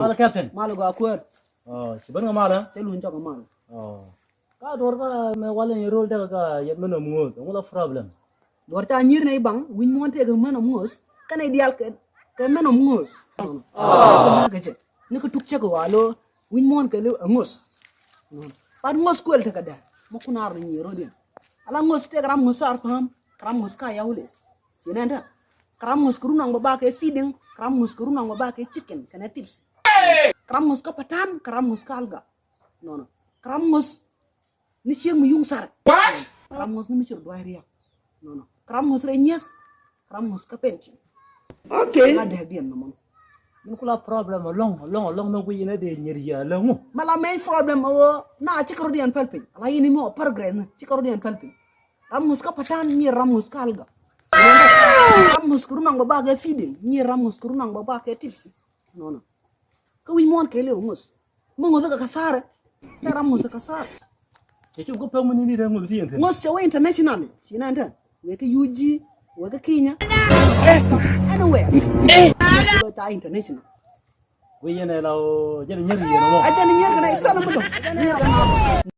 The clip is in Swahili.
Mala captain. Malu go akwar. Oh, sebenarnya mala. Telun jaga malu. Oh. Ka dor ka me wala ni role daga ka yet mena mungot. Ngula problem. Dorta nyir na ibang win monte ga mena mungos. Kana ideal ke mena mungos. Oh. Ni ko tukche ko walo win mon ke le ngos. Par ngos ko el ta kada. Mo kunar ni rodin. Ala ngos te gram ngosar pam. Kram ngos ka yaules. Sinanda. Kram ngos kurunang baba ke feeding. Kram ngos kurunang baba ke chicken kana tips. Kram ngos ka patan, kram ngos ka alga. No. Kram ngos ni siang muyung sar. What? Kram ngos ni michur dua riak. No. Kram ngos renyes, kram ngos ka pension. Okay. Ada hadian namon. Ngula problem long no ku ina de nyeriya longu. Mala main problem o na chikrodian pelpin. Ala ini mo program chikrodian pelpin. Kram ngos ka patan ni ram ngos ka alga. Ram ngos kurunang baba ke feeding, ni ram ngos kurunang baba ke tips. No. Kau imon kele ngos. Mongo daga kasar. Tera ngos kasar. Ke ko pa mun ni da ngul ti ente. Ngos sewa international. Sinanda. We ke UG, we ke Kenya. Anywhere. Ngos ta international. We yana law jere nyeriya no. Aja ni nyer kana isala mo.